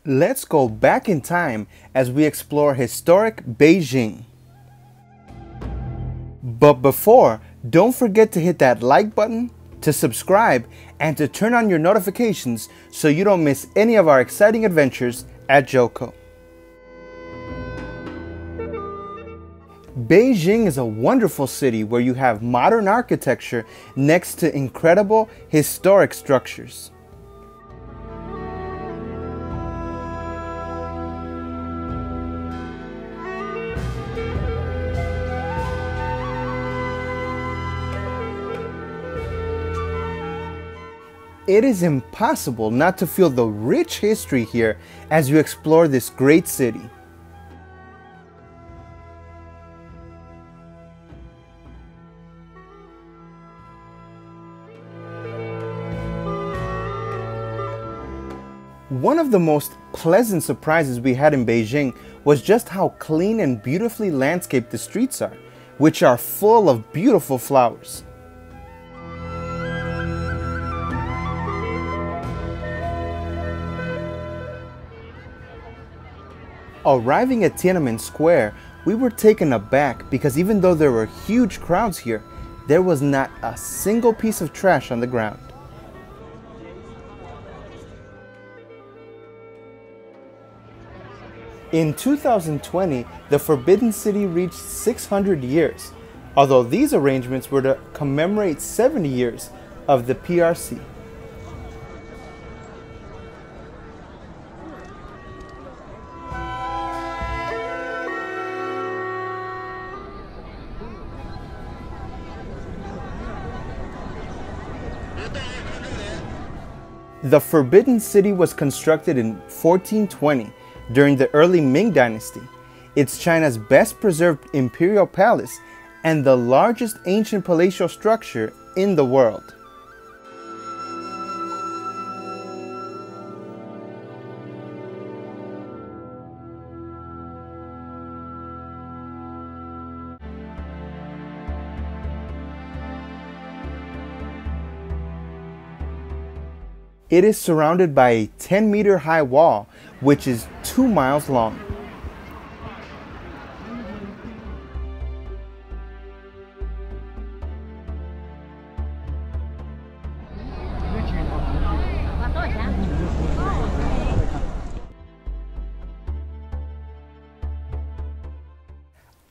Let's go back in time as we explore historic Beijing. But before, don't forget to hit that like button, to subscribe, and to turn on your notifications so you don't miss any of our exciting adventures at Joko. Beijing is a wonderful city where you have modern architecture next to incredible historic structures. It is impossible not to feel the rich history here as you explore this great city. One of the most pleasant surprises we had in Beijing was just how clean and beautifully landscaped the streets are, which are full of beautiful flowers. Arriving at Tiananmen Square, we were taken aback because even though there were huge crowds here, there was not a single piece of trash on the ground. In 2020, the Forbidden City reached 600 years, although these arrangements were to commemorate 70 years of the PRC. The Forbidden City was constructed in 1420 during the early Ming Dynasty. It's China's best preserved imperial palace and the largest ancient palatial structure in the world. It is surrounded by a 10-meter high wall, which is 2 miles long.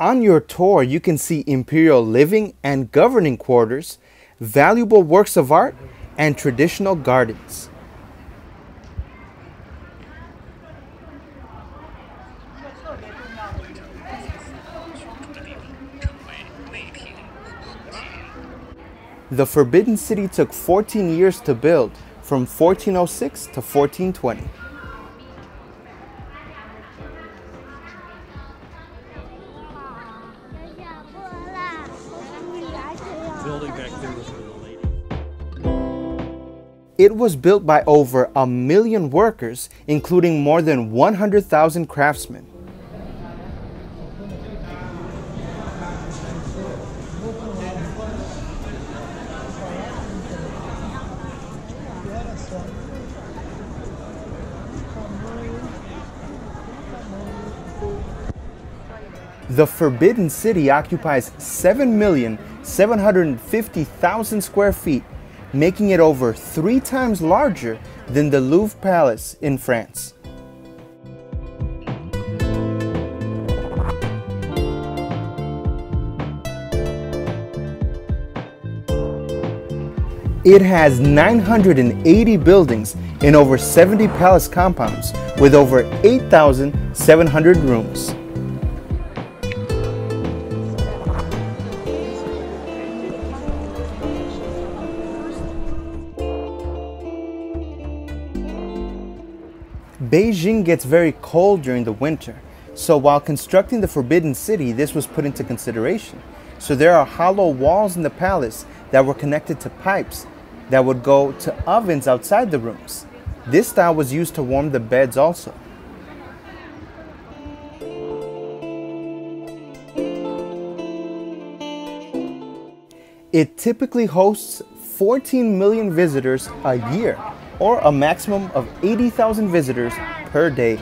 On your tour, you can see imperial living and governing quarters, valuable works of art, and traditional gardens. The Forbidden City took 14 years to build, from 1406 to 1420. Building back there was for the ladies. It was built by over 1 million workers, including more than 100,000 craftsmen. The Forbidden City occupies 7,750,000 square feet, making it over 3 times larger than the Louvre Palace in France. It has 980 buildings in over 70 palace compounds with over 8,700 rooms. Beijing gets very cold during the winter, so while constructing the Forbidden City, this was put into consideration. So there are hollow walls in the palace that were connected to pipes that would go to ovens outside the rooms. This style was used to warm the beds also. It typically hosts 14 million visitors a year, or a maximum of 80,000 visitors per day.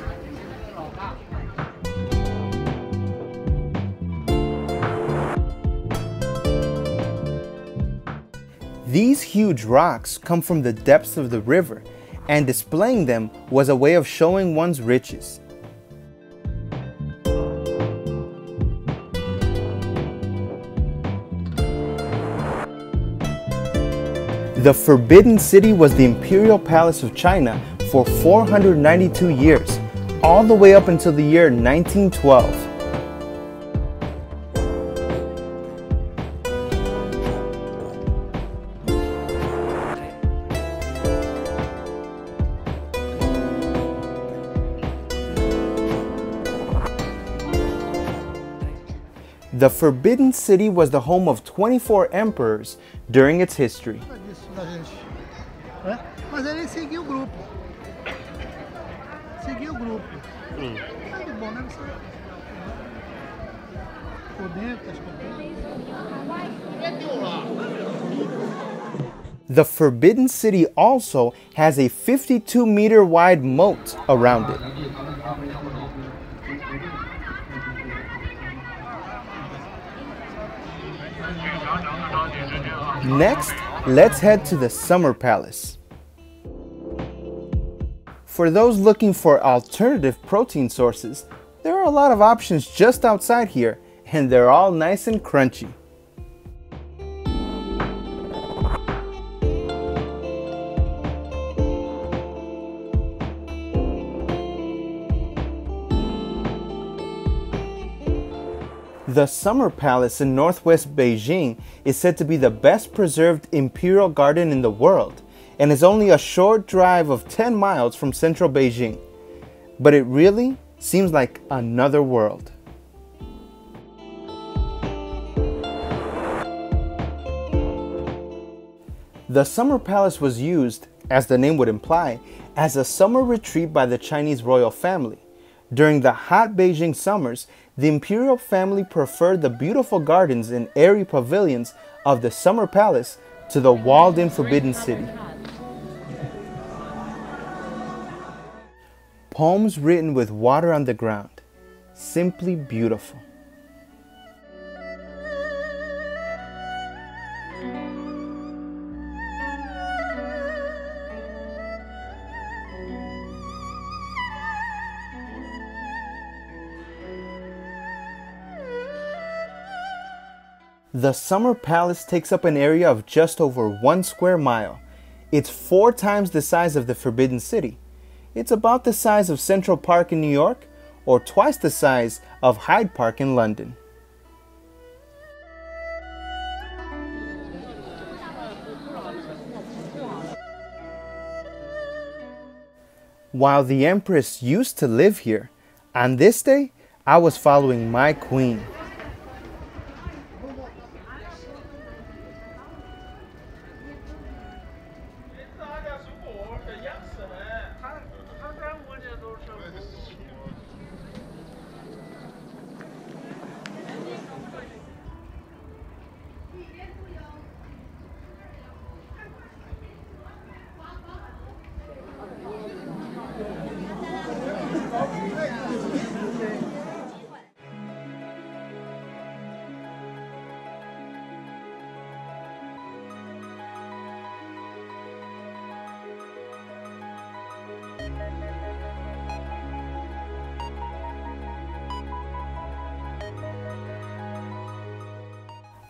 These huge rocks come from the depths of the river, and displaying them was a way of showing one's riches. The Forbidden City was the imperial palace of China for 492 years, all the way up until the year 1912. The Forbidden City was the home of 24 emperors during its history. Mas ele seguiu o grupo. Seguiu o grupo. Tudo bom, né? Por dentro, acho que The Forbidden City also has a 52-meter wide moat around it. Next, let's head to the Summer Palace. For those looking for alternative protein sources, there are a lot of options just outside here, and they're all nice and crunchy. The Summer Palace in northwest Beijing is said to be the best preserved imperial garden in the world and is only a short drive of 10 miles from central Beijing. But it really seems like another world. The Summer Palace was used, as the name would imply, as a summer retreat by the Chinese royal family. During the hot Beijing summers, the imperial family preferred the beautiful gardens and airy pavilions of the Summer Palace to the walled-in Forbidden City. Poems written with water on the ground. Simply beautiful. The Summer Palace takes up an area of just over 1 square mile. It's 4 times the size of the Forbidden City. It's about the size of Central Park in New York, or twice the size of Hyde Park in London. While the Empress used to live here, on this day, I was following my queen.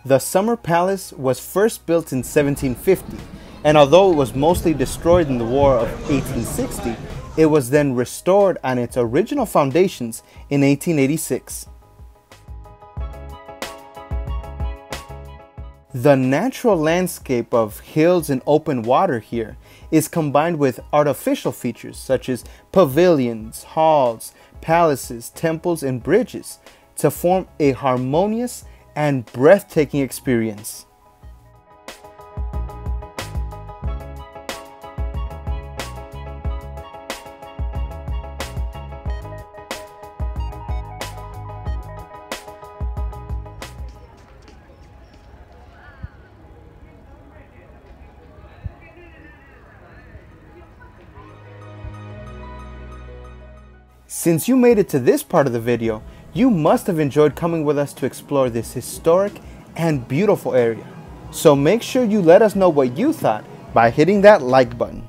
The Summer Palace was first built in 1750, and although it was mostly destroyed in the War of 1860, it was then restored on its original foundations in 1886. The natural landscape of hills and open water here is combined with artificial features such as pavilions, halls, palaces, temples, and bridges to form a harmonious and breathtaking experience. Since you made it to this part of the video, you must have enjoyed coming with us to explore this historic and beautiful area. So make sure you let us know what you thought by hitting that like button.